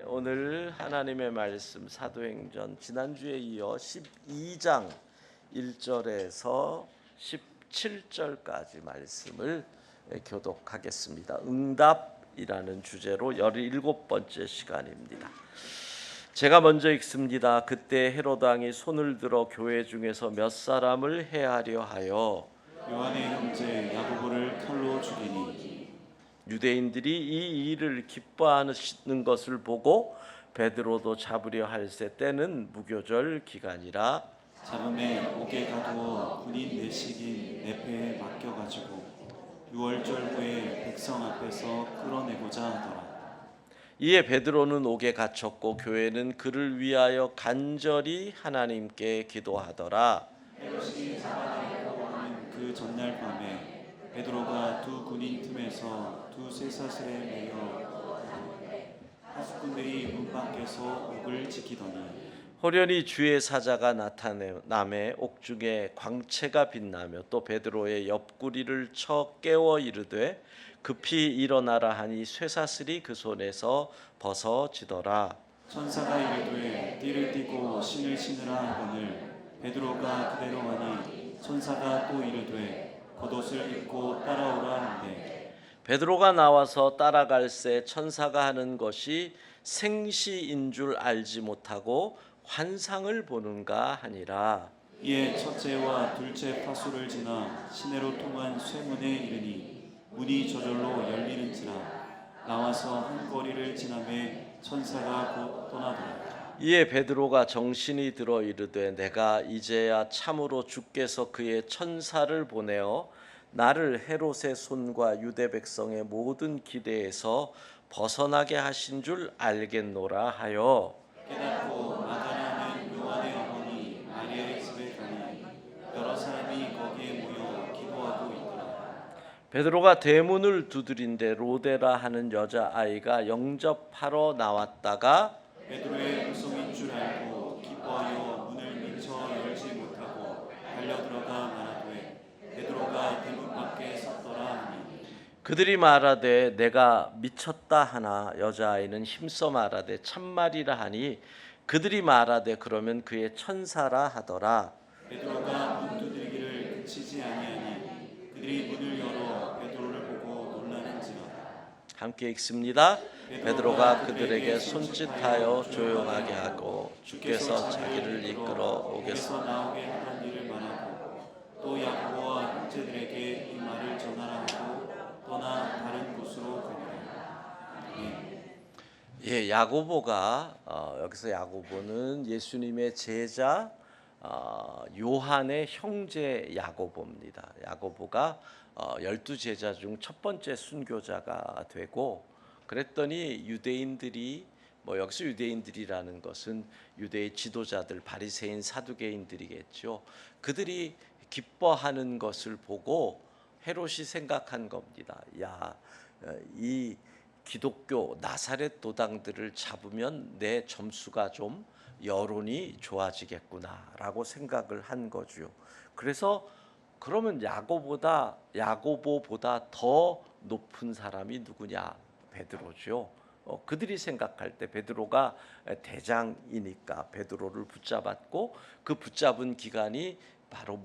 오늘 하나님의 말씀 사도행전 지난주에 이어 12장 1절에서 17절까지 말씀을 교독하겠습니다. 응답이라는 주제로 17번째 시간입니다. 제가 먼저 읽습니다. 그때 헤롯 왕이 손을 들어 교회 중에서 몇 사람을 해하려 하여 요한의 형제 야고보를 칼로 죽이니 유대인들이 이 일을 기뻐하는 것을 보고 베드로도 잡으려 할새 때는 무교절 기간이라 잡음에 옥에 가두어 군인 내식인 내패에 맡겨가지고 6월절 후에 백성 앞에서 끌어내고자 하더라. 이에 베드로는 옥에 갇혔고 교회는 그를 위하여 간절히 하나님께 기도하더라. 헤롯이 잡아내려고 하는 그 전날 밤에 베드로가 두 군인 틈에서 두 쇠사슬에 매여 하수꾼들이 문 밖에서 옥을 지키더니 호련히 주의 사자가 나타남에 옥중에 광채가 빛나며 또 베드로의 옆구리를 쳐 깨워 이르되 급히 일어나라 하니 쇠사슬이 그 손에서 벗어지더라. 천사가 이르되 띠를 띠고 신을 신으라 하거늘 베드로가 그대로 하니 천사가 또 이르되 겉옷을 입고 따라오라 한대 베드로가 나와서 따라갈새 천사가 하는 것이 생시인 줄 알지 못하고 환상을 보는가 하니라. 이에 첫째와 둘째 파수를 지나 시내로 통한 쇠문에 이르니 문이 저절로 열리는지라 나와서 한 거리를 지나매 천사가 곧 떠나더라. 이에 베드로가 정신이 들어 이르되 내가 이제야 참으로 주께서 그의 천사를 보내어 나를 헤롯의 손과 유대 백성의 모든 기대에서 벗어나게 하신 줄 알겠노라 하여 깨닫고 마다라는 요한의 어머니 마리아의 집에 가니 여러 사람이 거기에 모여 기도하고 있더라. 베드로가 대문을 두드린데 로데라 하는 여자아이가 영접하러 나왔다가 베드로의 후손인 줄 알고 기뻐하여 문을 미처 열지 못하고 달려들어가 말하되 베드로가 대문 밖에 섰더라 하니 그들이 말하되 내가 미쳤다 하나 여자아이는 힘써 말하되 참말이라 하니 그들이 말하되 그러면 그의 천사라 하더라. 베드로가 문 두드리기를 그치지 아니하니 그들이 문을 열어 베드로를 보고 놀라는지라. 함께 읽습니다. 베드로가 그들에게 손짓하여 조용하게 하고 주께서 자기를 이끌어 오겠소. 옥에서 나오게 하던 일을 말하고 또 야고보와 형제들에게 이 말을 전하라 하고 떠나 다른 곳으로 가니라. 예, 야고보가 여기서 야고보는 예수님의 제자 요한의 형제 야고보입니다. 야고보가 12제자 중 첫 번째 순교자가 되고 그랬더니 유대인들이 여기서 유대인들이라는 것은 유대의 지도자들 바리새인 사두개인들이겠죠. 그들이 기뻐하는 것을 보고 헤롯이 생각한 겁니다. 이 기독교 나사렛 도당들을 잡으면 내 점수가 좀 여론이 좋아지겠구나라고 생각을 한 거죠. 그래서 그러면 야고보보다 더 높은 사람이 누구냐? 베드로죠. 그들이 생각할 때 베드로가 대장이니까 베드로를 붙잡았고 그 붙잡은 기간이 바로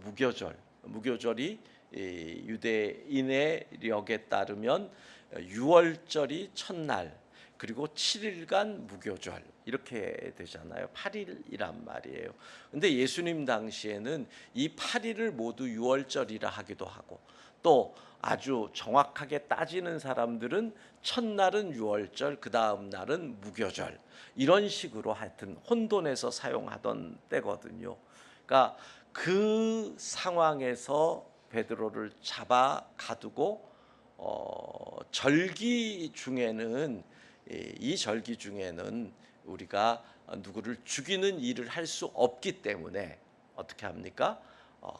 무교절이 유대인의 력에 따르면 6월절이 첫날 그리고 7일간 무교절 이렇게 되잖아요. 8일이란 말이에요. 근데 예수님 당시에는 이 8일을 모두 6월절이라 하기도 하고 또 아주 정확하게 따지는 사람들은 첫날은 6월절, 그 다음 날은 무교절 이런 식으로 하여튼 혼돈해서 사용하던 때거든요. 그러니까 그 상황에서 베드로를 잡아 가두고 절기 중에는 이 절기 중에는 우리가 누구를 죽이는 일을 할 수 없기 때문에 어떻게 합니까?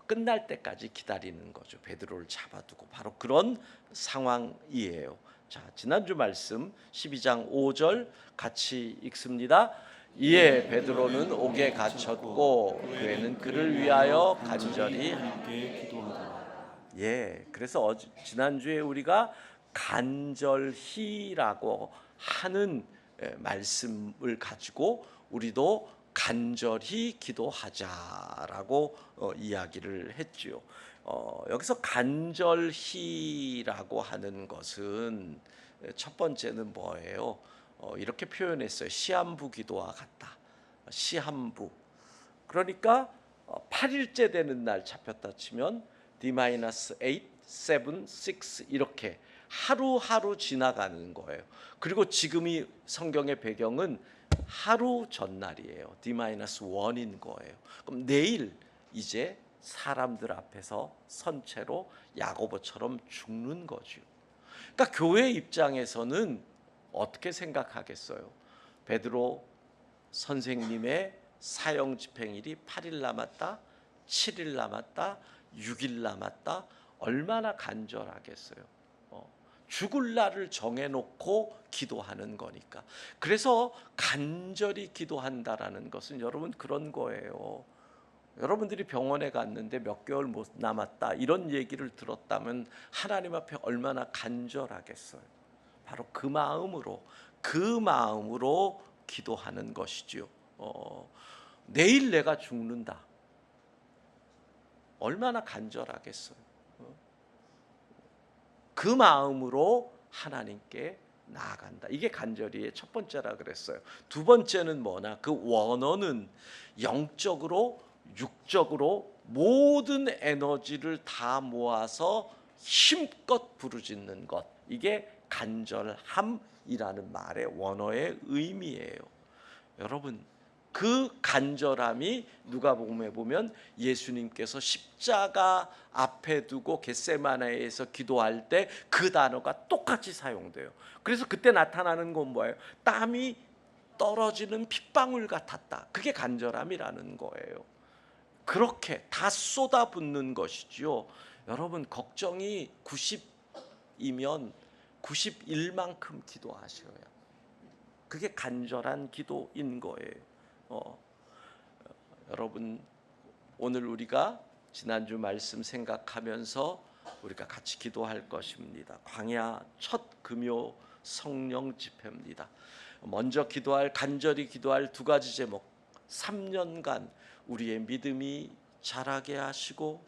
끝날 때까지 기다리는 거죠. 베드로를 잡아두고 바로 그런 상황이에요. 자, 지난주 말씀 12장 5절 같이 읽습니다. 이에 베드로는 옥에 갇혔고 교회는 그를 위하여 간절히 하나님께 기도하더라. 그래서 지난주에 우리가 간절히라고 하는 말씀을 가지고 우리도 간절히 기도하자라고 이야기를 했지요. 여기서 간절히라고 하는 것은 첫 번째는 뭐예요? 이렇게 표현했어요. 시한부 기도와 같다. 시한부. 그러니까 8일째 되는 날 잡혔다 치면 D-8, 7, 6 이렇게 하루하루 지나가는 거예요. 그리고 지금이 성경의 배경은 하루 전날이에요. D-1인 거예요. 그럼 내일 이제 사람들 앞에서 선체로 야고보처럼 죽는 거죠. 그러니까 교회 입장에서는 어떻게 생각하겠어요? 베드로 선생님의 사형 집행일이 8일 남았다, 7일 남았다, 6일 남았다. 얼마나 간절하겠어요. 죽을 날을 정해놓고 기도하는 거니까. 그래서 간절히 기도한다라는 것은 여러분 그런 거예요. 여러분들이 병원에 갔는데 몇 개월 못 남았다 이런 얘기를 들었다면 하나님 앞에 얼마나 간절하겠어요. 바로 그 마음으로 기도하는 것이지요. 내일 내가 죽는다. 얼마나 간절하겠어요. 그 마음으로 하나님께 나아간다. 이게 간절히의 첫 번째라 그랬어요. 두 번째는 뭐나 그 원어는 영적으로 육적으로 모든 에너지를 다 모아서 힘껏 부르짖는 것. 이게 간절함이라는 말의 원어의 의미예요. 여러분 그 간절함이 누가복음에 보면 예수님께서 십자가 앞에 두고 겟세마네에서 기도할 때 그 단어가 똑같이 사용돼요. 그래서 그때 나타나는 건 뭐예요? 땀이 떨어지는 핏방울 같았다. 그게 간절함이라는 거예요. 그렇게 다 쏟아붓는 것이지요. 여러분 걱정이 90이면 91만큼 기도하셔야 그게 간절한 기도인 거예요. 여러분 오늘 우리가 지난주 말씀 생각하면서 우리가 같이 기도할 것입니다. 광야 첫 금요 성령 집회입니다. 먼저 간절히 기도할 두 가지 제목. 3년간 우리의 믿음이 자라게 하시고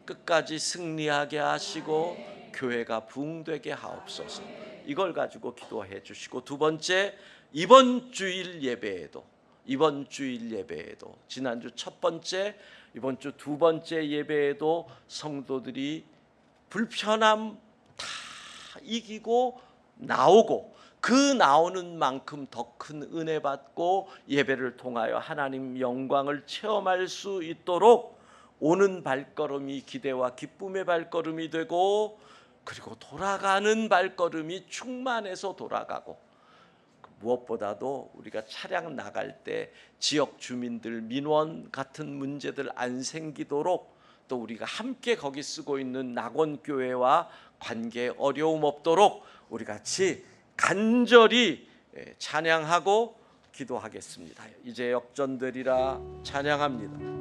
끝까지 승리하게 하시고 교회가 부흥되게 하옵소서. 이걸 가지고 기도해 주시고, 두 번째 이번 주일 예배에도 지난주 첫 번째, 이번 주 두 번째 예배에도 성도들이 불편함 다 이기고 나오고 그 나오는 만큼 더 큰 은혜 받고 예배를 통하여 하나님 영광을 체험할 수 있도록 오는 발걸음이 기대와 기쁨의 발걸음이 되고, 그리고 돌아가는 발걸음이 충만해서 돌아가고, 무엇보다도 우리가 차량 나갈 때 지역 주민들 민원 같은 문제들 안 생기도록, 또 우리가 함께 거기 쓰고 있는 낙원교회와 관계 어려움 없도록 우리 같이 간절히 찬양하고 기도하겠습니다. 이제 역전되리라 찬양합니다.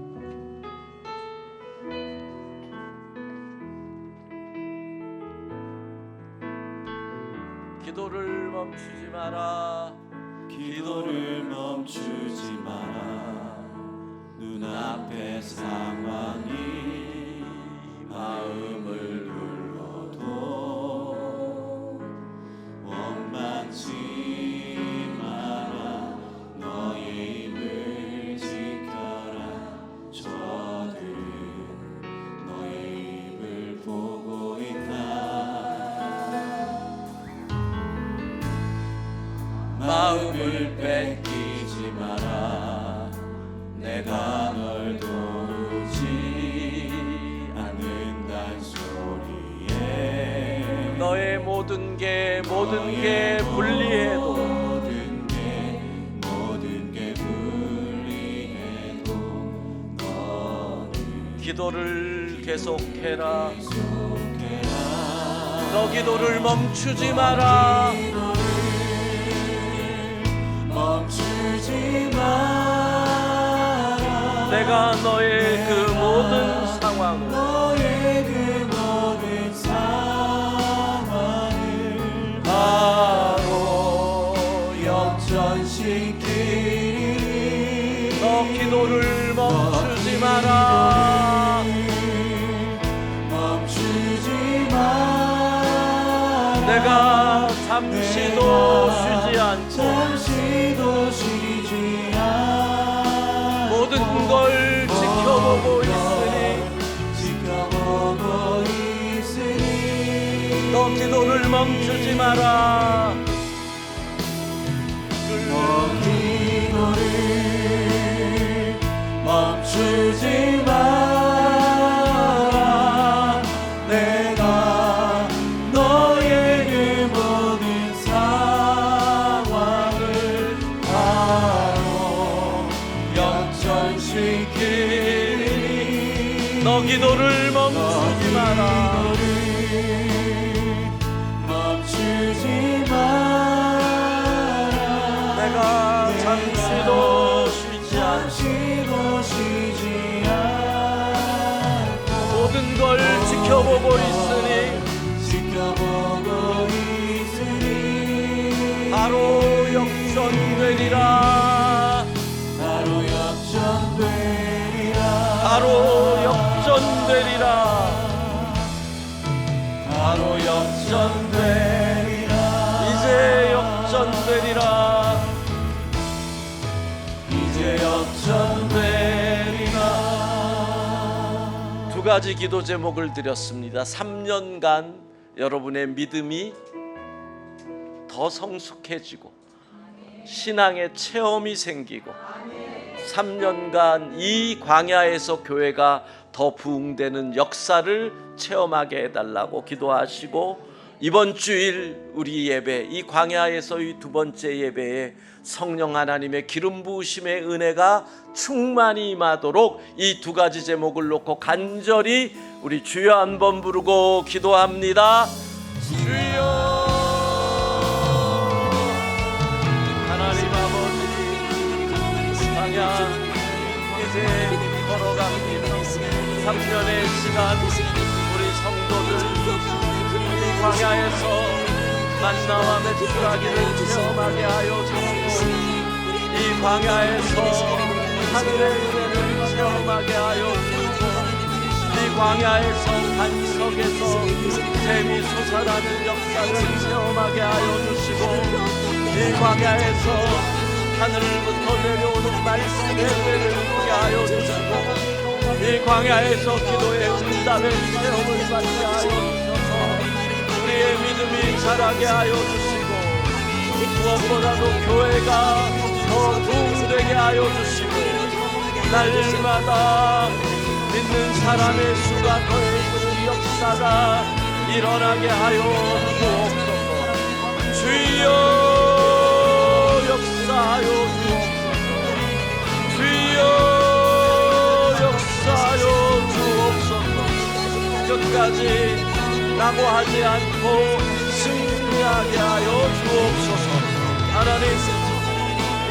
기도를 멈추지 마라. 기도를 멈추지 마라. 눈앞의 상황이 마음을 눌러도 원망치 마라. 너의 입을 지켜라. 저들은 너의 입을 보고 있다. 마음을 뺏기지 마라. 내가 널 도우지 않는단 소리에 너의 모든 게 불리해도 모든 게 불리해도 너는 기도를 계속해라. 계속해라. 너 기도를 멈추지 마라. 멈추지 마라. 내가 너의 그 모든 상황을 바로 역전 지키리. 너 기도를 멈추지 마라. 멈추지 마라. 내가 잠시도 쉬지 않고 잠시도 쉬지 않고 모든 걸 지켜보고 있으니 너 기도를 멈추지 마라. 너 기도를 멈추지 마라. 내가 너의 그 모든 상황을 바로 역전시키리. 너 기도를 멈추지 마라. 멈추지 마라. 내가 잠시도 쉬지 않고 모든 걸 지켜보고 있으니 바로 역전되리라. 바로 역전되리라. 바로 역전되리라. 바로 역전되리라. 이제 역전되리라. 이제 역전되리라. 두 가지 기도 제목을 드렸습니다. 3년간 여러분의 믿음이 더 성숙해지고 신앙의 체험이 생기고 3년간 이 광야에서 교회가 더 부흥되는 역사를 체험하게 해달라고 기도하시고, 이번 주일 우리 예배, 이 광야에서 이 두 번째 예배에 성령 하나님의 기름 부으심의 은혜가 충만히 임하도록 이 두 가지 제목을 놓고 간절히 우리 주여 한번 부르고 기도합니다. 주여 하나님 아버지, 광야 이제 걸어갑니다. 3년의 시간 우리 성도들 이 광야에서 만나와 메추라기를 체험하게 하여 주시고, 이 광야에서 하늘의 은혜를 체험하게 하여 주시고, 이 광야에서 반석에서 샘이 솟아나는 역사를 체험하게 하여 주시고, 이 광야에서 하늘부터 내려오는 말씀의 은혜를 보게 하여 주시고, 이 광야에서 기도의 응답의 체험을 받게 하여 주셔서 우리의 믿음이 자라게 하여 주시고, 무엇보다도 교회가 더 부흥되게 하여 주시고, 날마다 믿는 사람의 수가 더해지는 역사가 일어나게 하여 주옵소서. 주여 역사하여 주옵소서. 주여 역사하여 주옵소서. 끝까지 낙오하지 않고 승리하게 하여 주옵소서. 하나님,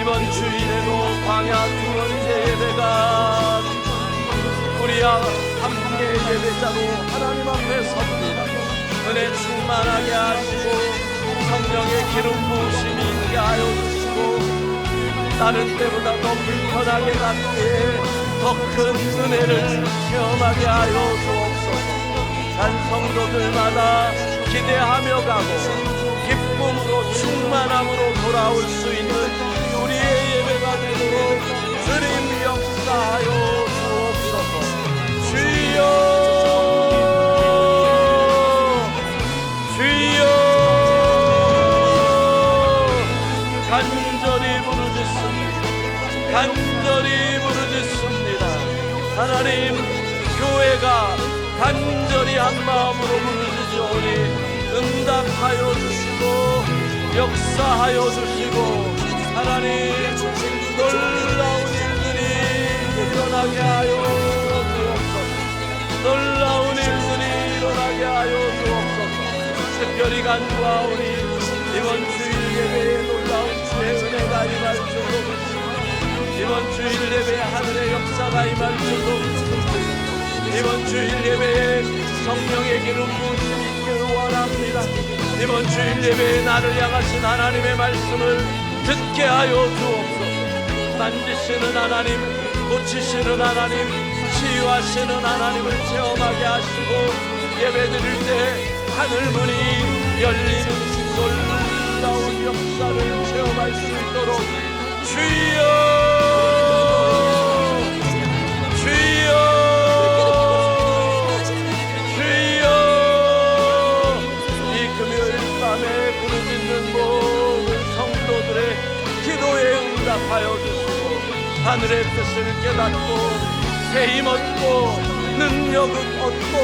이번 주일에도 광야 두 번째 예배가 우리와 함께 예배자로 하나님 앞에 섭니다. 은혜 충만하게 하시고 성령의 기름 부으심이 있게 하여 주시고, 다른 때보다 더 불편하게 낫기에 더 큰 은혜를 체험하게 하여 주옵소서. 산 성도들마다 기대하며 가고 기쁨으로 충만함으로 돌아올 수 있는 우리의 예배가 되도록 주님 역사하여 주옵소서. 주여 주여 간절히 부르짖습니다. 간절히 부르짖습니다. 하나님, 교회가 간절히 한 마음으로 부르짖으오니 응답하여 주시고 역사하여 주시고, 하나님 놀라운 일들이 일어나게 하여 주옵소서. 놀라운 일들이 일어나게 하여 주옵소서. 특별히 간구하오니 이번 주일 예배에 놀라운 주의 은혜가 임할 줄로 믿습니다. 이번 주일 예배에 하늘의 역사가 임할 줄로 믿습니다. 이번 주일 예배에 성령의 기름 부으심이 있기를 원합니다. 이번 주일 예배에 나를 향하신 하나님의 말씀을 듣게 하여 주옵소서. 만지시는 하나님, 고치시는 하나님, 치유하시는 하나님을 체험하게 하시고, 예배드릴 때 하늘문이 열리는 놀라운 역사를 체험할 수 있도록 주여, 응답하여 주시고, 하늘의 뜻을 깨닫고 새 힘 얻고 능력을 얻고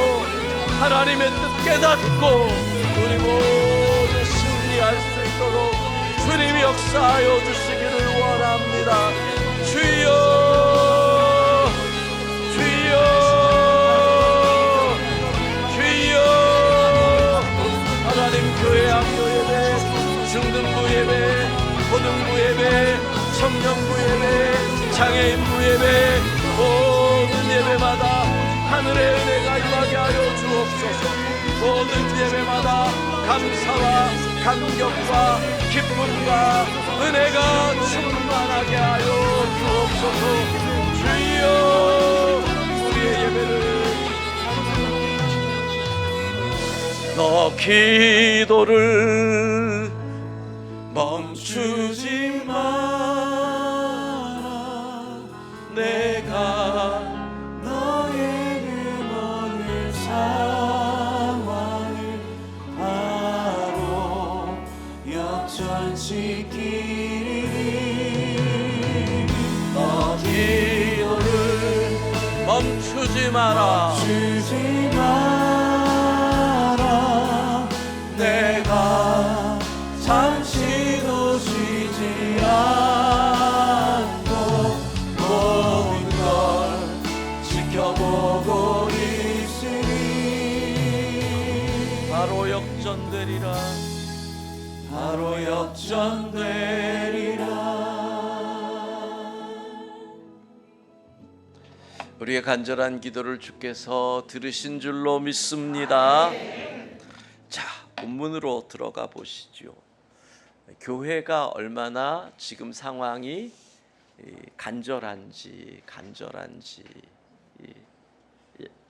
하나님의 뜻 깨닫고 우리 모두 승리할 수 있도록 주님이 역사하여 주시기를 원합니다. 주여, 주여, 주여. 하나님, 교회 학교 예배, 중등부 예배, 고등부 예배, 청년부 예배, 장애인부 예배, 모든 예배마다 하늘의 은혜가 임하게 하여 주옵소서. 모든 예배마다 감사와 감격과 기쁨과 은혜가 충만하게 하여 주옵소서. 주여, 우리의 예배를 너 기도를 멈추지 마라. 내가 너의 그 모든 상황을 바로 역전시키리. 너 기도를 멈추지 마라. 멈추지 마라. 내가 잠시도 쉬지 않고 모든 걸 지켜보고 있으니 바로 역전되리라. 바로 역전되리라. 우리의 간절한 기도를 주께서 들으신 줄로 믿습니다. 자, 본문으로 들어가 보시죠. 교회가 얼마나 지금 상황이 간절한지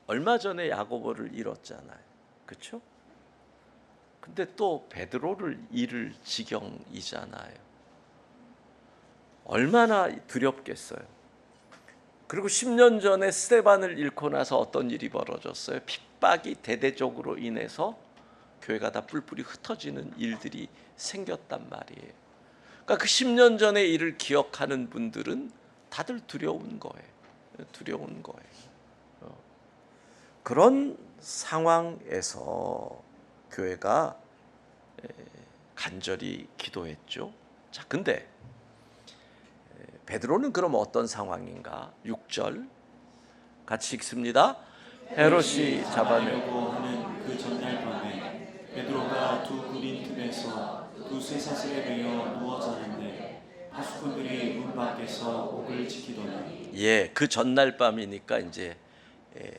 얼마 전에 야고보를 잃었잖아요. 그렇죠? 근데 또 베드로를 잃을 지경이잖아요. 얼마나 두렵겠어요. 그리고 10년 전에 스데반을 잃고 나서 어떤 일이 벌어졌어요? 핍박이 대대적으로 인해서 교회가 다 뿔뿔이 흩어지는 일들이 생겼단 말이에요. 그러니까 그 10년 전의 일을 기억하는 분들은 다들 두려운 거예요. 두려운 거예요. 그런 상황에서 교회가 간절히 기도했죠. 자, 근데 베드로는 그럼 어떤 상황인가? 6절 같이 읽습니다. 헤롯이 잡아내고 하는 그 전날 밤에 베드로가 두 군인 틈에서 두 쇠사슬에 매여 누워 자는데 하수꾼들이 문 밖에서 옥을 지키더니 예, 그 전날 밤이니까 이제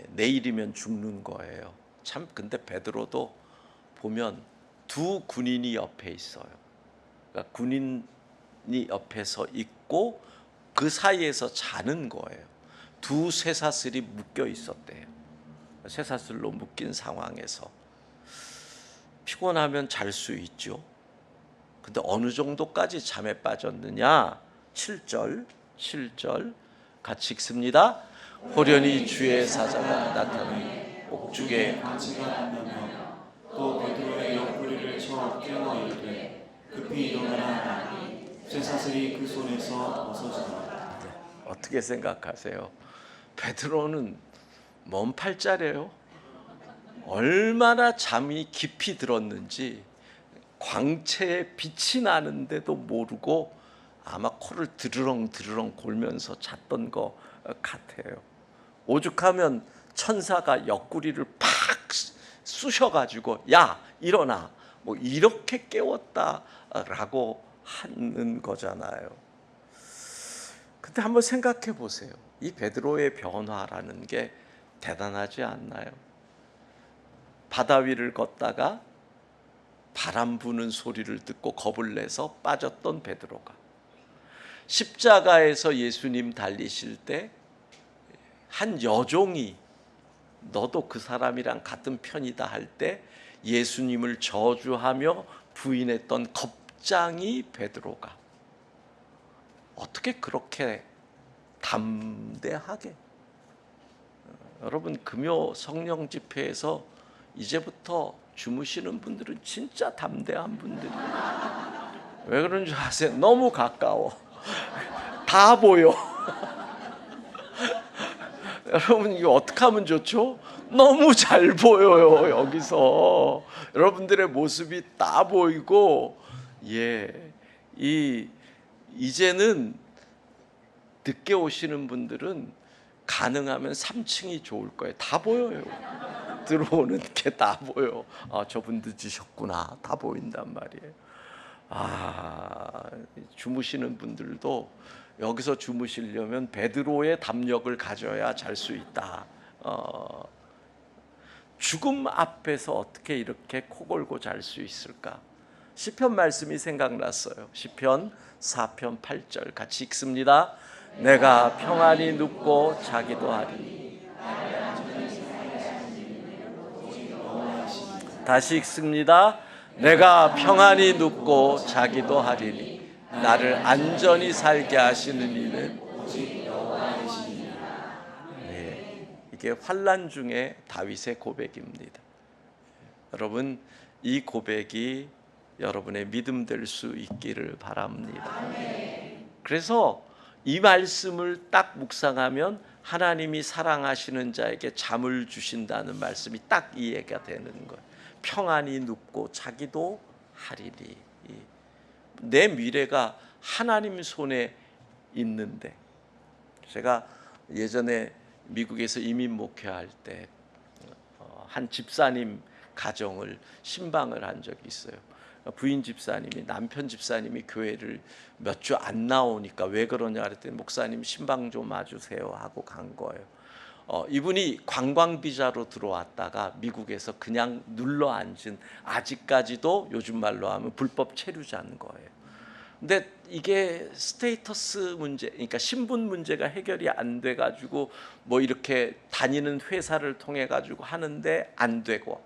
내일이면 죽는 거예요. 참, 근데 베드로도 보면 두 군인이 옆에 있어요. 그러니까 군인이 옆에서 있고 그 사이에서 자는 거예요. 두 쇠사슬이 묶여 있었대요. 쇠사슬로 묶인 상황에서 피곤하면 잘 수 있죠. 근데 어느 정도까지 잠에 빠졌느냐? 7절 같이 읽습니다. 호련히 주의 사자가 나타나니 옥중에 강치가 빛나며 또 베드로의 옆구리를 쳐 깨워 이르되 급히 일어나라 하니 쇠사슬이 그 손에서 벗어지더라. 어떻게 생각하세요? 베드로는 먼 팔자래요. 얼마나 잠이 깊이 들었는지 광채에 빛이 나는데도 모르고 아마 코를 드르렁 골면서 잤던 것 같아요. 오죽하면 천사가 옆구리를 팍 쑤셔가지고 야 일어나 뭐 이렇게 깨웠다라고 하는 거잖아요. 근데 한번 생각해 보세요. 이 베드로의 변화라는 게 대단하지 않나요? 바다 위를 걷다가 바람 부는 소리를 듣고 겁을 내서 빠졌던 베드로가 십자가에서 예수님 달리실 때 한 여종이 너도 그 사람이랑 같은 편이다 할 때 예수님을 저주하며 부인했던 겁장이 베드로가 어떻게 그렇게 담대하게, 여러분 금요 성령 집회에서 이제부터 주무시는 분들은 진짜 담대한 분들이, 왜 그런 줄 아세요? 너무 가까워. 다 보여. 여러분 이거 어떻게 하면 좋죠? 너무 잘 보여요. 여기서 여러분들의 모습이 다 보이고, 이제는 늦게 오시는 분들은 가능하면 3층이 좋을 거예요. 다 보여요. 들어오는 게 다 보여. 저분 늦으셨구나. 다 보인단 말이에요. 주무시는 분들도 여기서 주무시려면 베드로의 담력을 가져야 잘 수 있다. 죽음 앞에서 어떻게 이렇게 코 골고 잘 수 있을까? 시편 말씀이 생각났어요. 시편 4편 8절 같이 읽습니다. 내가 평안히 눕고 자기도 하리니. 다시 읽습니다. 내가 평안히 눕고 자기도 하리니 나를 안전히 살게 하시는 이는 오직 여호와이시니라. 이게 환난 중에 다윗의 고백입니다. 여러분 이 고백이 여러분의 믿음 될 수 있기를 바랍니다. 그래서 이 말씀을 딱 묵상하면 하나님이 사랑하시는 자에게 잠을 주신다는 말씀이 딱 이해가 되는 거예요. 평안히 눕고 자기도 하리니. 내 미래가 하나님 손에 있는데, 제가 예전에 미국에서 이민 목회할 때 한 집사님 가정을 신방을 한 적이 있어요. 부인 집사님이, 남편 집사님이 교회를 몇 주 안 나오니까 왜 그러냐 그랬더니 목사님 신방 좀 와주세요 하고 간 거예요. 이분이 관광 비자로 들어왔다가 미국에서 그냥 눌러 앉은, 아직까지도 요즘 말로 하면 불법 체류자인 거예요. 근데 이게 스테이터스 문제, 그러니까 신분 문제가 해결이 안 돼 가지고 뭐 이렇게 다니는 회사를 통해 가지고 하는데 안 되고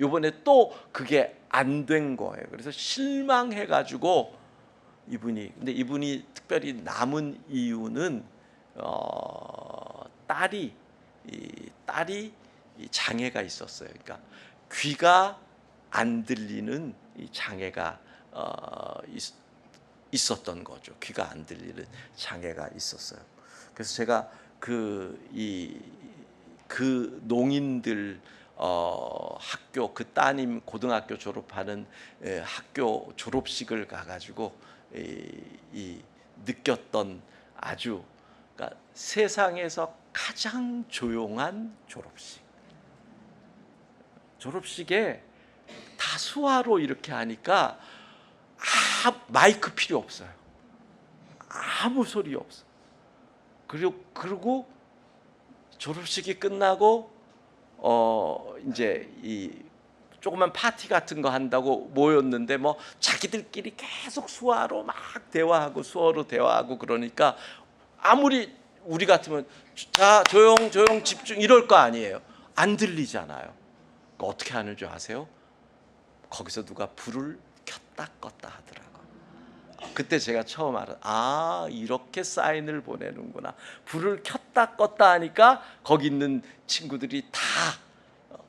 요번에 또 그게 안 된 거예요. 그래서 실망해 가지고 근데 이분이 특별히 남은 이유는 딸이 장애가 있었어요. 그러니까 귀가 안 들리는 이 장애가 있었던 거죠. 귀가 안 들리는 장애가 있었어요. 그래서 제가 그 농인들 학교, 그 따님 고등학교 졸업하는 학교 졸업식을 가가지고 느꼈던 아주, 그러니까 세상에서 가장 조용한 졸업식에 다 수화로 이렇게 하니까 마이크 필요 없어요. 아무 소리 없어. 그리고 졸업식이 끝나고 이제 이 조그만 파티 같은 거 한다고 모였는데 뭐 자기들끼리 계속 수화로 막 대화하고 수어로 대화하고 그러니까 아무리 우리 같으면 자 조용 집중 이럴 거 아니에요. 안 들리잖아요. 어떻게 하는 줄 아세요? 거기서 누가 불을 켰다 껐다 하더라고. 그때 제가 처음 이렇게 사인을 보내는구나. 불을 켰다 껐다 하니까 거기 있는 친구들이 다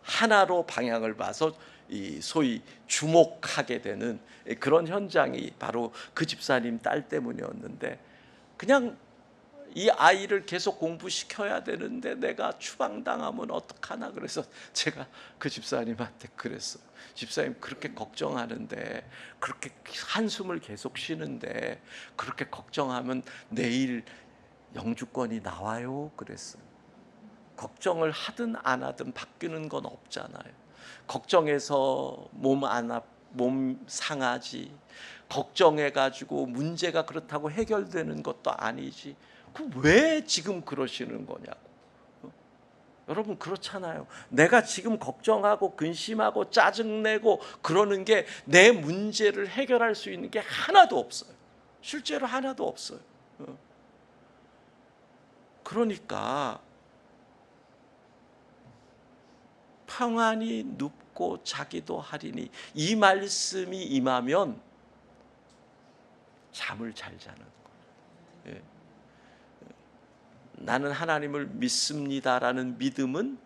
하나로 방향을 봐서 소위 주목하게 되는 그런 현장이 바로 그 집사님 딸 때문이었는데, 그냥 이 아이를 계속 공부시켜야 되는데 내가 추방당하면 어떡하나, 그래서 제가 그 집사님한테 그랬어요. 집사님 그렇게 걱정하는데, 그렇게 한숨을 계속 쉬는데 그렇게 걱정하면 내일 영주권이 나와요 그랬어요. 걱정을 하든 안 하든 바뀌는 건 없잖아요. 걱정해서 몸 상하지, 걱정해가지고 문제가 그렇다고 해결되는 것도 아니지. 왜 지금 그러시는 거냐고. 여러분 그렇잖아요. 내가 지금 걱정하고 근심하고 짜증내고 그러는 게 내 문제를 해결할 수 있는 게 하나도 없어요. 실제로 하나도 없어요. 그러니까 평안히 눕고 자기도 하리니, 이 말씀이 임하면 잠을 잘 자는 거예요. 예. 나는 하나님을 믿습니다라는 믿음은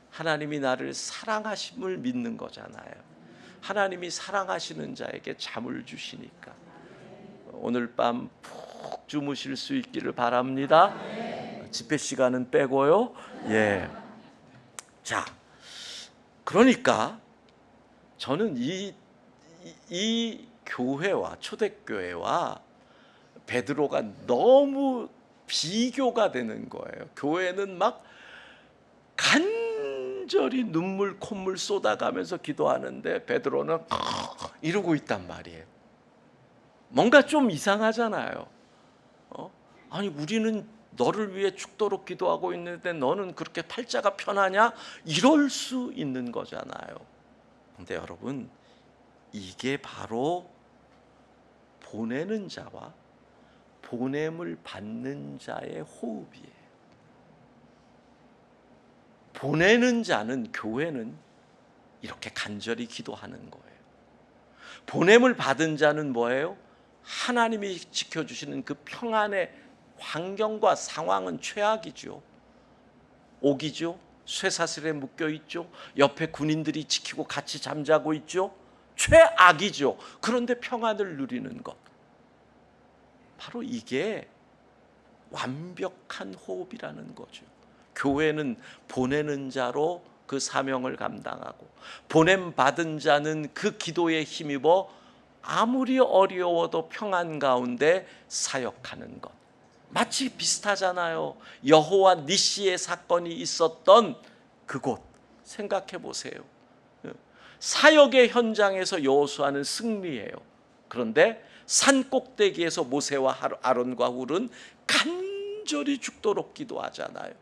하나님이 나를 사랑하심을 믿는 거잖아요. 하나님이 사랑하시는 자에게 잠을 주시니까 오늘 밤 푹 주무실 수 있기를 바랍니다. 집회 시간은 빼고요. 예. 자, 그러니까 저는 이 교회와 초대교회와 베드로가 너무 비교가 되는 거예요. 교회는 막 간절히 눈물 콧물 쏟아가면서 기도하는데 베드로는 이러고 있단 말이에요. 뭔가 좀 이상하잖아요. 아니 우리는 너를 위해 죽도록 기도하고 있는데 너는 그렇게 팔자가 편하냐? 이럴 수 있는 거잖아요. 근데 여러분, 이게 바로 보내는 자와 보냄을 받는 자의 호흡이에요. 보내는 자는, 교회는 이렇게 간절히 기도하는 거예요. 보냄을 받은 자는 뭐예요? 하나님이 지켜주시는 그 평안의 환경과 상황은 최악이죠. 옥이죠. 쇠사슬에 묶여 있죠. 옆에 군인들이 지키고 같이 잠자고 있죠. 최악이죠. 그런데 평안을 누리는 것, 바로 이게 완벽한 호흡이라는 거죠. 교회는 보내는 자로 그 사명을 감당하고, 보냄 받은 자는 그 기도에 힘입어 아무리 어려워도 평안 가운데 사역하는 것. 마치 비슷하잖아요. 여호와 니시의 사건이 있었던 그곳 생각해 보세요. 사역의 현장에서 여호수아는 승리해요. 그런데 산 꼭대기에서 모세와 아론과 훌은 간절히 죽도록 기도하잖아요.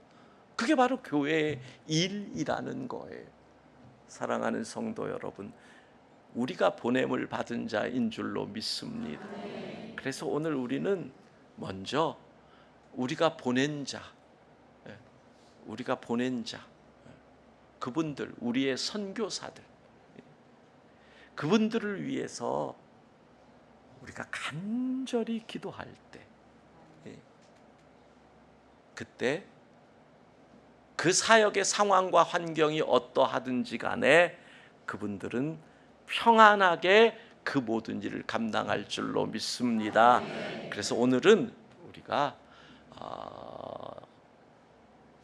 그게 바로 교회의 일이라는 거예요. 사랑하는 성도 여러분, 우리가 보냄을 받은 자인 줄로 믿습니다. 그래서 오늘 우리는 먼저 우리가 보낸 자, 그분들, 우리의 선교사들, 그분들을 위해서 우리가 간절히 기도할 때, 그때 그 사역의 상황과 환경이 어떠하든지 간에 그분들은 평안하게 그 모든 일을 감당할 줄로 믿습니다. 그래서 오늘은 우리가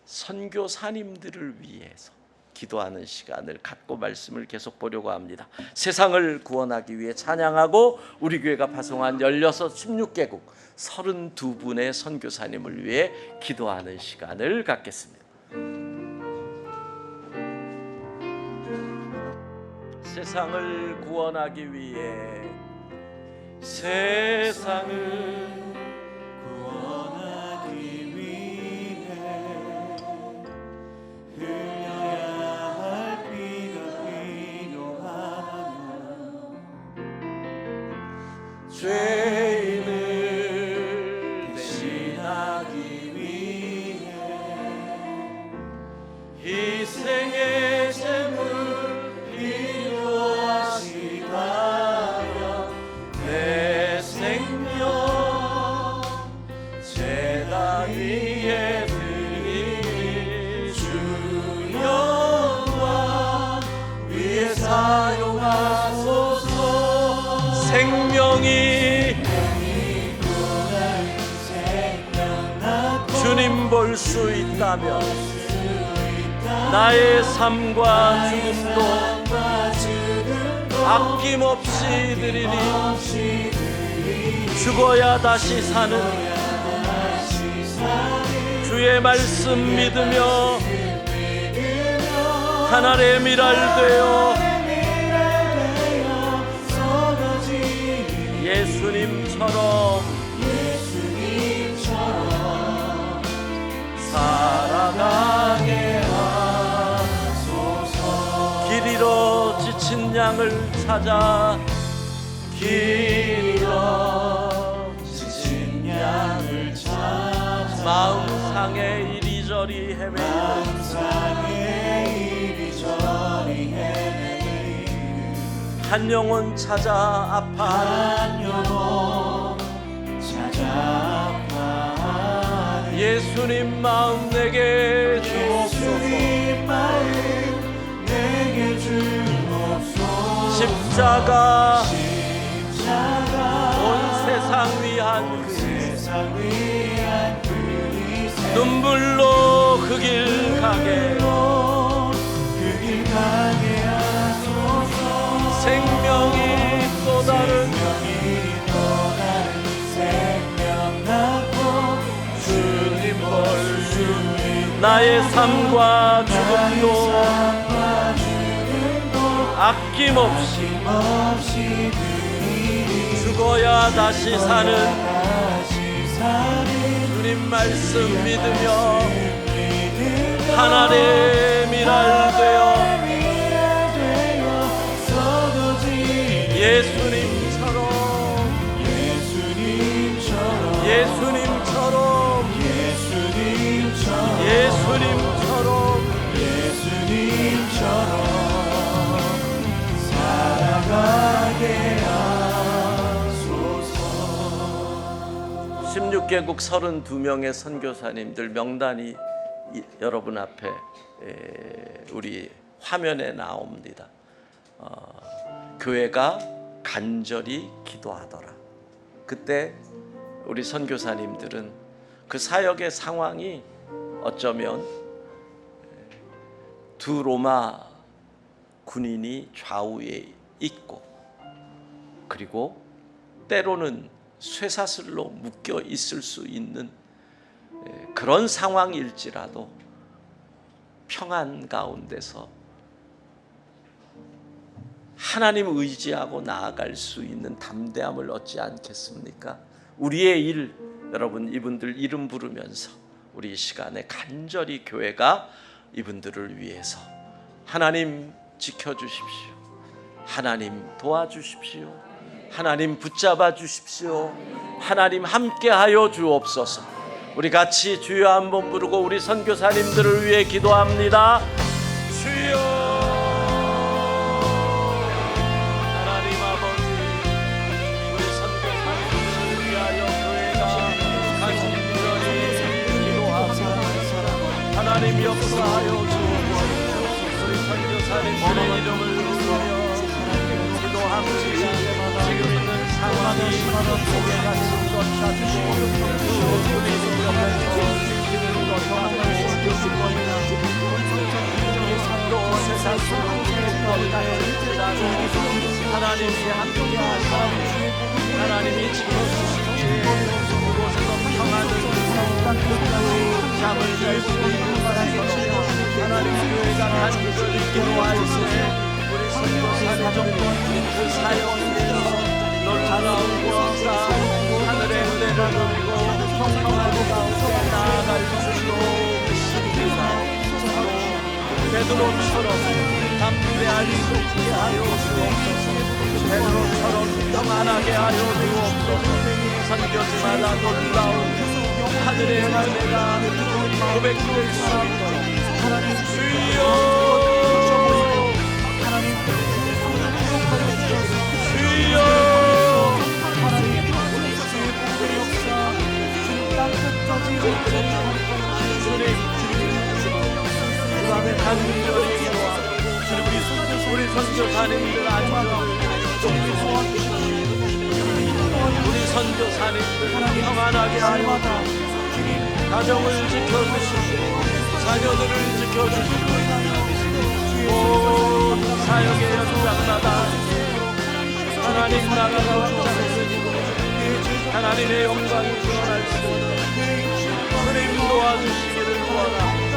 선교사님들을 위해서 기도하는 시간을 갖고 말씀을 계속 보려고 합니다. 세상을 구원하기 위해 찬양하고 우리 교회가 파송한 16, 16개국 32분의 선교사님을 위해 기도하는 시간을 갖겠습니다. 세상을 구원하기 위해, 세상을 구원하기 위해 흘려야 할 피가 필요하다면 죄인을 대신하기 위해 희생의 제물 필요하시다면 내 생명 제단 위에 드리니 주 영광 위에 사용하소서. 생명이 주님 볼 수 있다면 나의 삶과 죽음도 아낌없이 드리니 죽어야 다시 사는 주의 말씀 믿으며 한 알의 밀알 되어 예수님처럼 살아가게 하소서. 길 잃어 지친 양을 찾아, 길 잃어 지친 양을 찾아 마음상에 이리저리 헤매이는 한 영혼 찾아 아파하는 예수님 마음 내게 주옵소서. 십자가 온 세상 위한 눈물로 그 길 가게 생명이 또 다른 주님 나의 삶과 죽음도 아낌없이 죽어야 다시 사는 주님 말씀 믿으며 하나님의 미랄 되어 예수님처럼 살아가게 하소서. 16개국 32명의 선교사님들 명단이 여러분 앞에 우리 화면에 나옵니다. 교회가 간절히 기도하더라. 그때 우리 선교사님들은 그 사역의 상황이 어쩌면 두 로마 군인이 좌우에 있고 그리고 때로는 쇠사슬로 묶여 있을 수 있는 그런 상황일지라도 평안 가운데서 하나님 의지하고 나아갈 수 있는 담대함을 얻지 않겠습니까? 우리의 일, 여러분 이분들 이름 부르면서 우리 이 시간에 간절히 교회가 이분들을 위해서 하나님 지켜주십시오. 하나님 도와주십시오. 하나님 붙잡아 주십시오. 하나님 함께하여 주옵소서. 우리 같이 주여 한번 부르고 우리 선교사님들을 위해 기도합니다. 주여 하나님 아버지, 우리 선교사님들을 위하여 교회가 간절히 기도합니다. 하나님 역사하여 주옵소서. 우리 선교사님들의 이름을 부르며 기도합니다. 지금 있는 상황이 속에 갇힌 것 찾으시고 우리 능력에서 지키는 것 또 세상 속에 하나님이 함께하사 하나님이 지켜주시기에 그곳에서 평안을 잠을 잘 수 있는 하나님 교회가 간절히 기도할 때 우리 선교사님 그 사역에서 놀라운 역사 하늘의 은혜를 누리고 평안을 가운데 나아갈 줄로 믿습니다. 베드로처럼 담대할 수 있게 하여 주옵소서. 베드로처럼 평안하게 하여 주옵소서. 선교지마다 놀라운 하늘의 은혜가 고백될 수 있도록 주여 주여 간절히 기도하고 우리 선교사님들 안전을 우리 선교사님들 평안하게 하여 가정을 지켜주시고 자녀들을 지켜주시고 모든 사역의 현장마다 하나님 나라가 확장되고 하나님의 영광이 드러날 수 있도록 주님 도와주시기를 원합니다.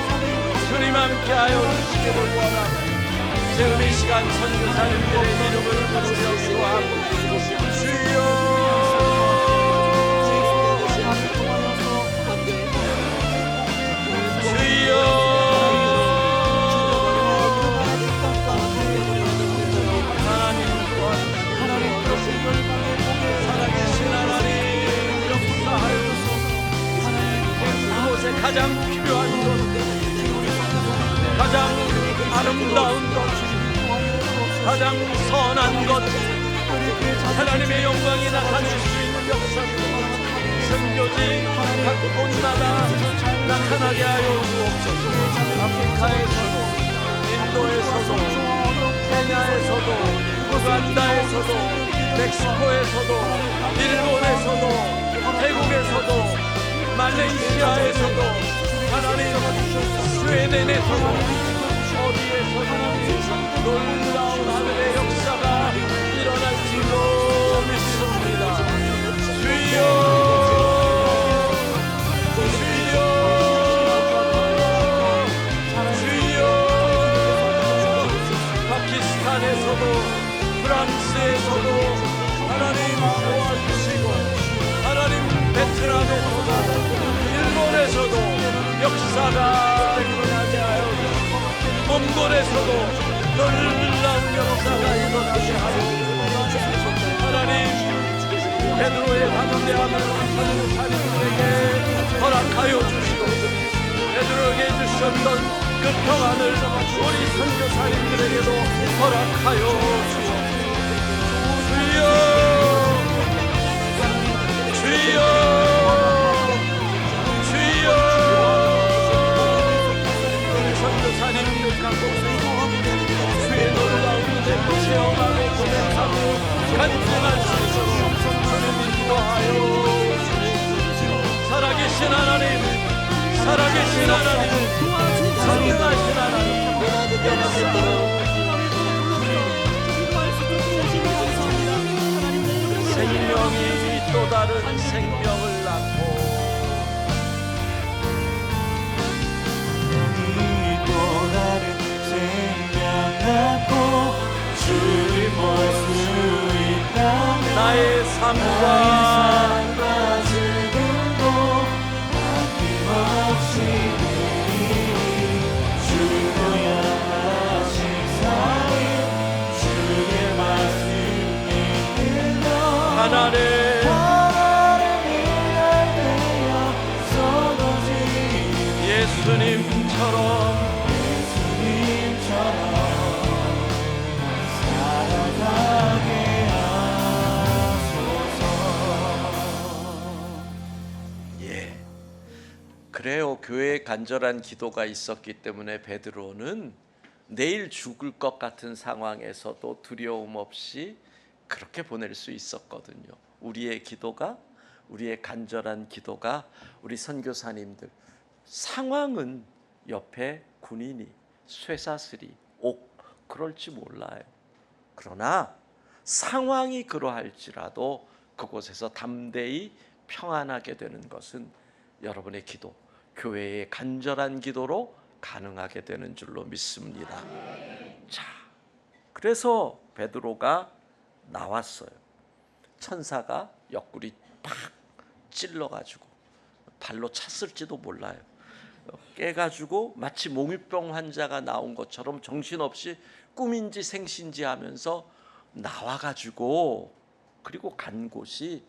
주님 함께하여 주시기를 원합니다. 지금 이 시간 선교사님들의 이름을 부르며 기도하고 주여 주여 하나님 도와주시고 살아계신 하나님 역사하여서 가장 필요한 것, 가장 아름다운 것, 가장 선한 것, 하나님의 영광이 나타낼 수 있는 역사입니다. 선교지 각 곳마다 나타나게 하여 주옵소서. 아프리카에서도, 인도에서도, 케냐에서도, 우간다에서도, 멕시코에서도, 일본에서도, 태국에서도, 말레이시아에서도, 하나님 스웨덴에서도, 어디에서도 놀라운 하늘의 역사가 일어날 줄로 믿습니다. 주여, 프랑스에서도 하나님 도와주시고, 하나님 베트남에서도, 일본에서도 역사가 일어나게 하여 주시고, 몽골에서도 놀라운 역사가 일어나게 하여 주시고, 하나님 베드로의 담대함을 선교사님들에게 허락하여 주시고, 베드로에게 주셨던 그 평안을 우리 선교사님들에게도 허락하여 주옵소서. 주여, 주여, 주여. 우리 선교사님들 갖고 주의 놀라운 은혜를 체험하고 고백하고 간증할 수 있도록 주님 인도하여 주옵소서. 살아계신 하나님, 살아계신 하나님, 선능하신 하나님, 생명이 또 다른 생명을 낳고, 또 다른 생명 낳고 주를 볼 수 있다면 나의 삶과 즐거움도 아낌없이 주고야 하신 사이 주의 말씀 믿는 하나님 예수님처럼 살아가게 하소서. 예, 그래요. 교회에 간절한 기도가 있었기 때문에 베드로는 내일 죽을 것 같은 상황에서도 두려움 없이 그렇게 보낼 수 있었거든요. 우리의 기도가, 우리의 간절한 기도가, 우리 선교사님들, 상황은 옆에 군인이, 쇠사슬이, 옥 그럴지 몰라요. 그러나 상황이 그러할지라도 그곳에서 담대히 평안하게 되는 것은 여러분의 기도, 교회의 간절한 기도로 가능하게 되는 줄로 믿습니다. 자, 그래서 베드로가 나왔어요. 천사가 옆구리 팍 찔러가지고 발로 찼을지도 몰라요. 깨가지고 마치 몽유병 환자가 나온 것처럼 정신없이 꿈인지 생신지 하면서 나와가지고, 그리고 간 곳이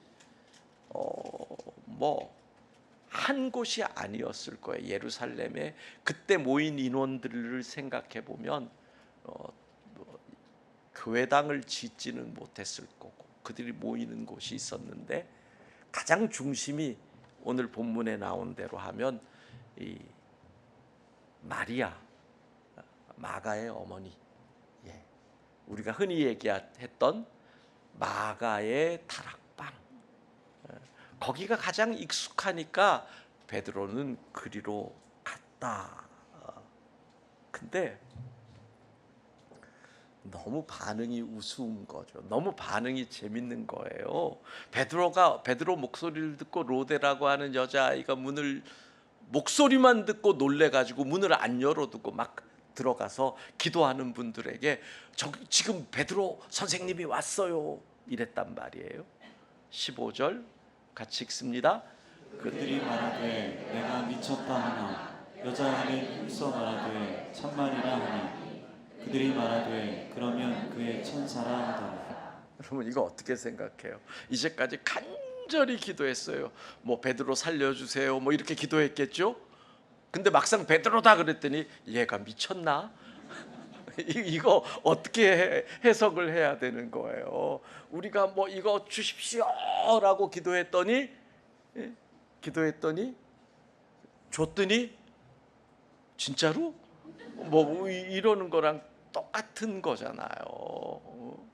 한 곳이 아니었을 거예요. 예루살렘에 그때 모인 인원들을 생각해 보면 교회당을 짓지는 못했을 거고, 그들이 모이는 곳이 있었는데 가장 중심이 오늘 본문에 나온 대로 하면 이 마리아, 마가의 어머니, 우리가 흔히 얘기했던 마가의 다락방, 거기가 가장 익숙하니까 베드로는 그리로 갔다. 근데 너무 반응이 우스운 거죠. 너무 반응이 재밌는 거예요. 베드로 목소리를 듣고 로데라고 하는 여자아이가 목소리만 듣고 놀래가지고 문을 안 열어두고 막 들어가서 기도하는 분들에게 지금 베드로 선생님이 왔어요 이랬단 말이에요. 15절 같이 읽습니다. 그들이 말하되 내가 미쳤다 하나 여자아이는 힘써 말하되 참말이라 하니 그들이 말하되 그러면 그의 천사라 하더라. 여러분 이거 어떻게 생각해요? 이제까지 간절히 기도했어요. 베드로 살려주세요 이렇게 기도했겠죠. 근데 막상 베드로다 그랬더니 얘가 미쳤나? 이거 어떻게 해석을 해야 되는 거예요? 우리가 뭐 이거 주십시오라고 기도했더니 줬더니 진짜로 뭐 이러는 거랑 똑같은 거잖아요.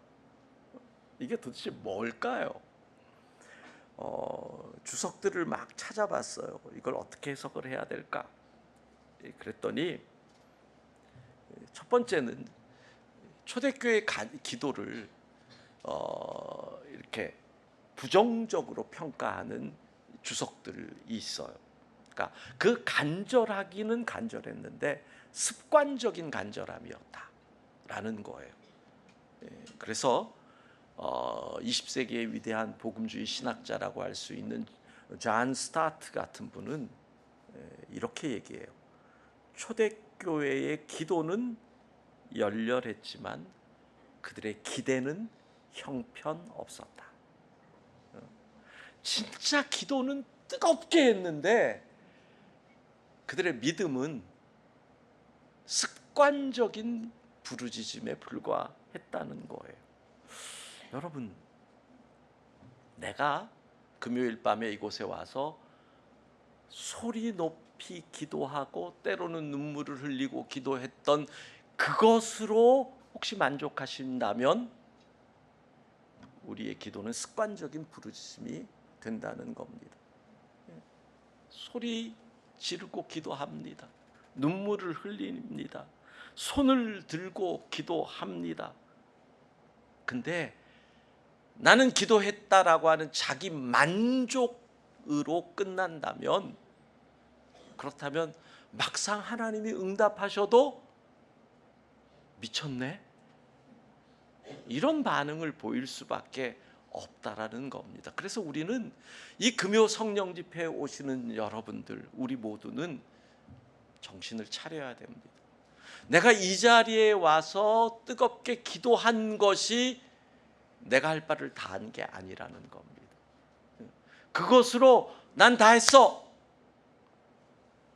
이게 도대체 뭘까요? 주석들을 막 찾아봤어요. 이걸 어떻게 해석을 해야 될까? 그랬더니 첫 번째는 초대교회 기도를 이렇게 부정적으로 평가하는 주석들이 있어요. 그러니까 그 간절하기는 간절했는데 습관적인 간절함이었다라는 거예요. 그래서 20세기의 위대한 복음주의 신학자라고 할 수 있는 존 스타트 같은 분은 이렇게 얘기해요. 초대교회의 기도는 열렬했지만 그들의 기대는 형편없었다. 진짜 기도는 뜨겁게 했는데 그들의 믿음은 습관적인 부르짖음에 불과했다는 거예요. 여러분, 내가 금요일 밤에 이곳에 와서 소리 높이 기도하고 때로는 눈물을 흘리고 기도했던 그것으로 혹시 만족하신다면 우리의 기도는 습관적인 부르짖음이 된다는 겁니다. 소리 지르고 기도합니다. 눈물을 흘립니다. 손을 들고 기도합니다. 근데 나는 기도했다라고 하는 자기 만족으로 끝난다면, 그렇다면 막상 하나님이 응답하셔도 미쳤네? 이런 반응을 보일 수밖에 없다라는 겁니다. 그래서 우리는 이 금요 성령 집회에 오시는 여러분들, 우리 모두는 정신을 차려야 됩니다. 내가 이 자리에 와서 뜨겁게 기도한 것이 내가 할 바를 다 한 게 아니라는 겁니다. 그것으로 난 다 했어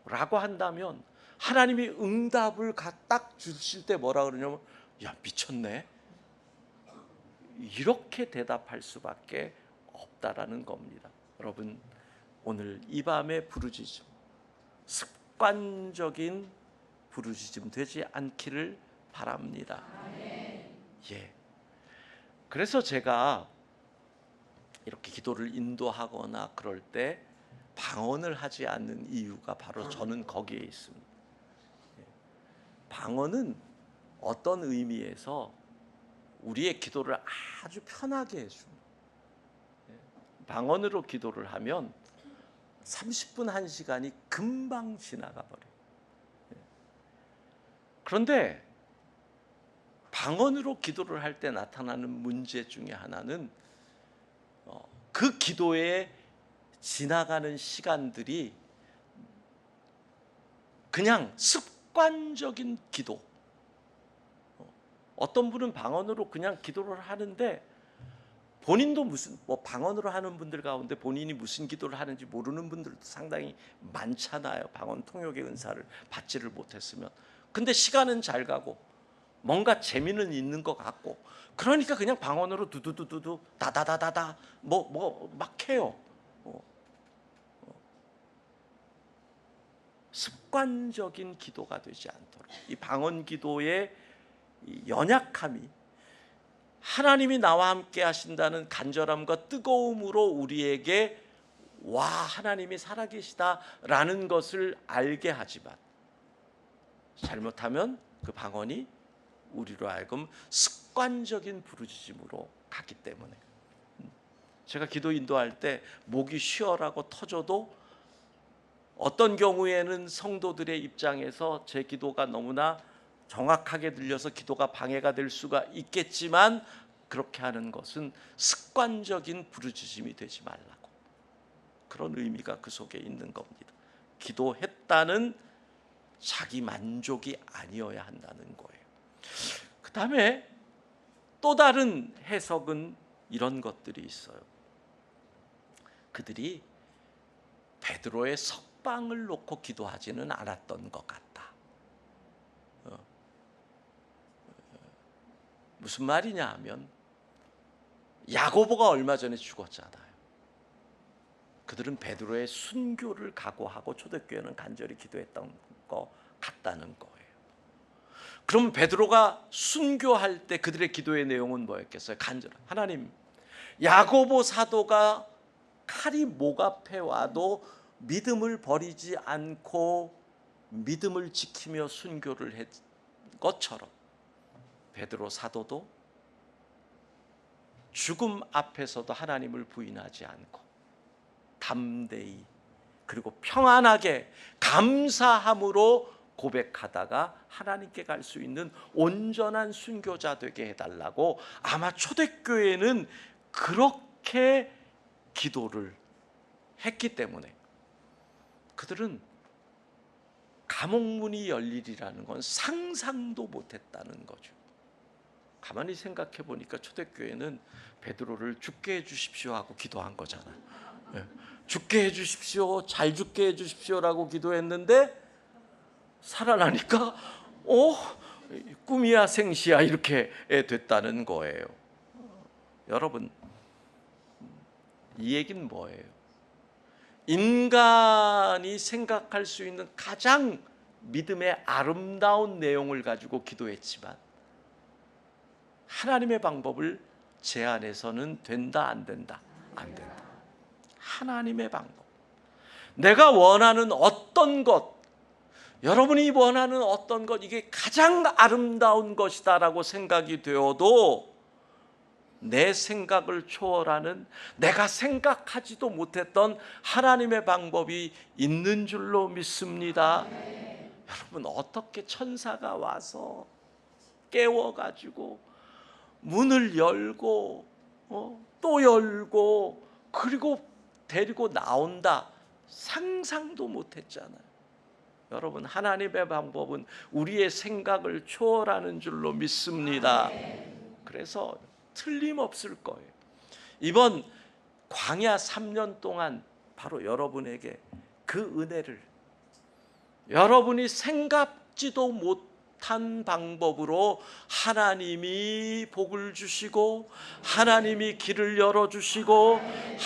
라고 한다면 하나님이 응답을 딱 주실 때 뭐라 그러냐면, 야 미쳤네, 이렇게 대답할 수밖에 없다라는 겁니다. 여러분, 오늘 이 밤의 부르짖음, 습관적인 부르짖음 되지 않기를 바랍니다. 예. 그래서 제가 이렇게 기도를 인도하거나 그럴 때 방언을 하지 않는 이유가 바로 저는 거기에 있습니다. 방언은 어떤 의미에서 우리의 기도를 아주 편하게 해줍니다. 방언으로 기도를 하면 30분 1시간이 금방 지나가 버려요. 그런데 방언으로 기도를 할 때 나타나는 문제 중에 하나는 그 기도에 지나가는 시간들이 그냥 습관적인 기도. 어떤 분은 방언으로 그냥 기도를 하는데 본인도 무슨 방언으로 하는 분들 가운데 본인이 무슨 기도를 하는지 모르는 분들도 상당히 많잖아요. 방언 통역의 은사를 받지를 못했으면. 근데 시간은 잘 가고 뭔가 재미는 있는 것 같고, 그러니까 그냥 방언으로 두두두두두 다다다다다 막 해요. 습관적인 기도가 되지 않도록 이 방언 기도의 이 연약함이 하나님이 나와 함께 하신다는 간절함과 뜨거움으로 우리에게 와 하나님이 살아계시다라는 것을 알게 하지만, 잘못하면 그 방언이 우리로 하여금 습관적인 부르짖음으로 가기 때문에, 제가 기도 인도할 때 목이 쉬어라고 터져도 어떤 경우에는 성도들의 입장에서 제 기도가 너무나 정확하게 들려서 기도가 방해가 될 수가 있겠지만, 그렇게 하는 것은 습관적인 부르짖음이 되지 말라고, 그런 의미가 그 속에 있는 겁니다. 기도했다는 자기 만족이 아니어야 한다는 거예요. 그 다음에 또 다른 해석은 이런 것들이 있어요. 그들이 베드로의 식빵을 놓고 기도하지는 않았던 것 같다. 무슨 말이냐 하면 야고보가 얼마 전에 죽었잖아요. 그들은 베드로의 순교를 각오하고 초대교회는 간절히 기도했던 것 같다는 거예요. 그럼 베드로가 순교할 때 그들의 기도의 내용은 뭐였겠어요? 간절. 하나님, 야고보 사도가 칼이 목 앞에 와도 믿음을 버리지 않고 믿음을 지키며 순교를 했 것처럼 베드로 사도도 죽음 앞에서도 하나님을 부인하지 않고 담대히 그리고 평안하게 감사함으로 고백하다가 하나님께 갈 수 있는 온전한 순교자 되게 해달라고 아마 초대교회는 그렇게 기도를 했기 때문에 그들은 감옥문이 열리리라는 건 상상도 못했다는 거죠. 가만히 생각해 보니까 초대교회는 베드로를 죽게 해주십시오 하고 기도한 거잖아요. 죽게 해주십시오, 잘 죽게 해주십시오라고 기도했는데 살아나니까 꿈이야 생시야 이렇게 됐다는 거예요. 여러분, 이 얘기는 뭐예요? 인간이 생각할 수 있는 가장 믿음의 아름다운 내용을 가지고 기도했지만 하나님의 방법을 제안해서는 된다 안 된다? 안 된다. 하나님의 방법. 내가 원하는 어떤 것, 여러분이 원하는 어떤 것, 이게 가장 아름다운 것이다라고 생각이 되어도 내 생각을 초월하는, 내가 생각하지도 못했던 하나님의 방법이 있는 줄로 믿습니다. 여러분, 어떻게 천사가 와서 깨워가지고 문을 열고 또 열고 그리고 데리고 나온다, 상상도 못했잖아요. 여러분, 하나님의 방법은 우리의 생각을 초월하는 줄로 믿습니다. 그래서 틀림없을 거예요. 이번 광야 3년 동안 바로 여러분에게 그 은혜를, 여러분이 생각지도 못한 방법으로 하나님이 복을 주시고 하나님이 길을 열어주시고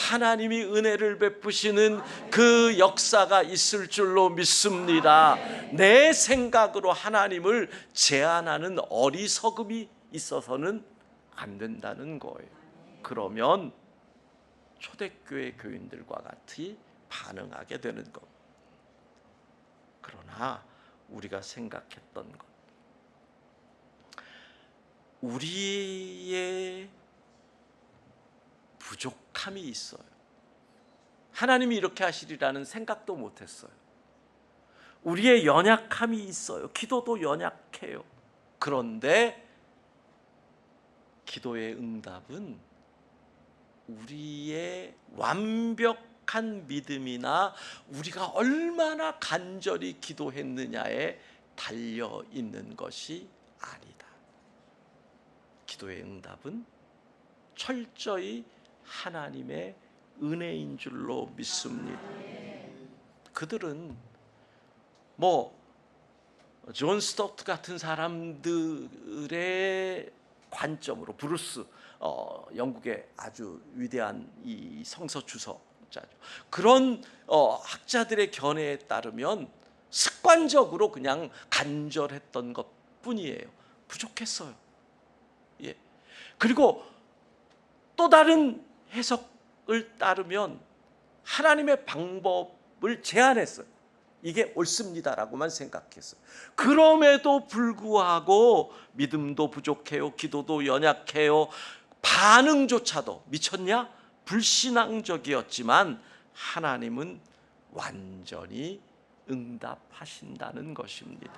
하나님이 은혜를 베푸시는 그 역사가 있을 줄로 믿습니다. 내 생각으로 하나님을 제한하는 어리석음이 있어서는 안 된다는 거예요. 그러면 초대교회 교인들과 같이 반응하게 되는 것. 그러나 우리가 생각했던 것, 우리의 부족함이 있어요. 하나님이 이렇게 하시리라는 생각도 못했어요. 우리의 연약함이 있어요. 기도도 연약해요. 그런데 기도의 응답은 우리의 완벽한 믿음이나 우리가 얼마나 간절히 기도했느냐에 달려 있는 것이 아니다. 기도의 응답은 철저히 하나님의 은혜인 줄로 믿습니다. 그들은 존 스토트 같은 사람들의 관점으로, 브루스 영국의 아주 위대한 이 성서 주석자죠. 그런 학자들의 견해에 따르면 습관적으로 그냥 간절했던 것뿐이에요. 부족했어요. 예. 그리고 또 다른 해석을 따르면 하나님의 방법을 제안했어요. 이게 옳습니다라고만 생각했어요. 그럼에도 불구하고 믿음도 부족해요. 기도도 연약해요. 반응조차도 미쳤냐? 불신앙적이었지만 하나님은 완전히 응답하신다는 것입니다.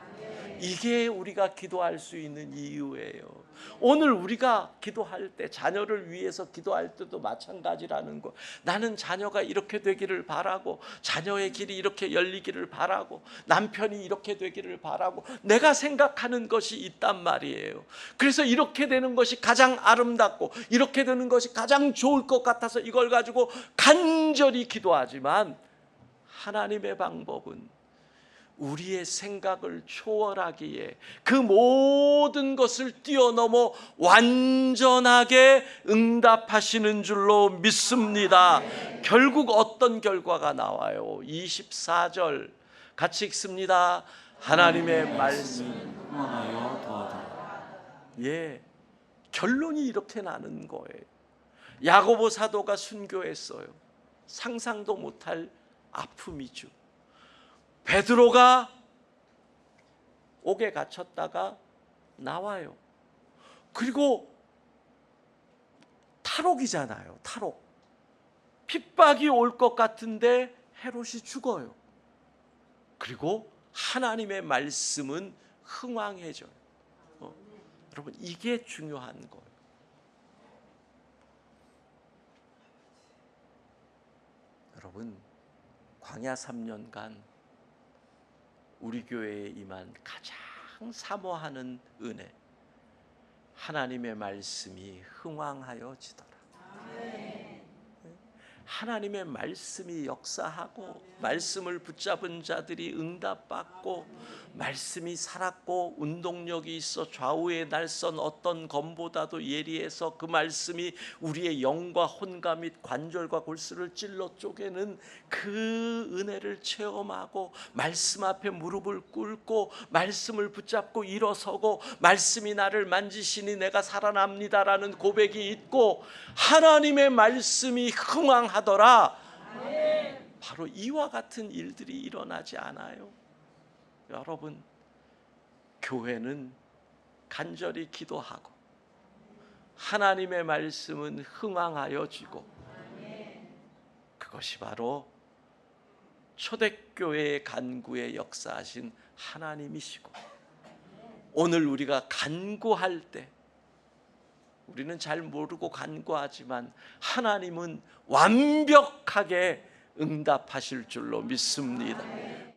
이게 우리가 기도할 수 있는 이유예요. 오늘 우리가 기도할 때, 자녀를 위해서 기도할 때도 마찬가지라는 거. 나는 자녀가 이렇게 되기를 바라고, 자녀의 길이 이렇게 열리기를 바라고, 남편이 이렇게 되기를 바라고, 내가 생각하는 것이 있단 말이에요. 그래서 이렇게 되는 것이 가장 아름답고 이렇게 되는 것이 가장 좋을 것 같아서 이걸 가지고 간절히 기도하지만 하나님의 방법은 우리의 생각을 초월하기에 그 모든 것을 뛰어넘어 완전하게 응답하시는 줄로 믿습니다. 결국 어떤 결과가 나와요? 24절 같이 읽습니다. 하나님의 말씀. 흥왕하여 더하더라. 예, 결론이 이렇게 나는 거예요. 야고보 사도가 순교했어요. 상상도 못할 아픔이죠. 베드로가 옥에 갇혔다가 나와요. 그리고 탈옥이잖아요. 탈옥. 핍박이 올 것 같은데 헤롯이 죽어요. 그리고 하나님의 말씀은 흥왕해져요. 여러분, 이게 중요한 거예요. 여러분, 광야 3년간 우리 교회에 임한 가장 사모하는 은혜, 하나님의 말씀이 흥왕하여지더라. 하나님의 말씀이 역사하고 말씀을 붙잡은 자들이 응답받고 말씀이 살았고 운동력이 있어 좌우의 날선 어떤 검보다도 예리해서 그 말씀이 우리의 영과 혼과 및 관절과 골수를 찔러 쪼개는 그 은혜를 체험하고 말씀 앞에 무릎을 꿇고 말씀을 붙잡고 일어서고 말씀이 나를 만지시니 내가 살아납니다라는 고백이 있고 하나님의 말씀이 흥왕하더라. 바로 이와 같은 일들이 일어나지 않아요? 여러분, 교회는 간절히 기도하고 하나님의 말씀은 흥왕하여지고 그것이 바로 초대교회의 간구에 역사하신 하나님이시고 오늘 우리가 간구할 때 우리는 잘 모르고 간구하지만 하나님은 완벽하게 응답하실 줄로 믿습니다.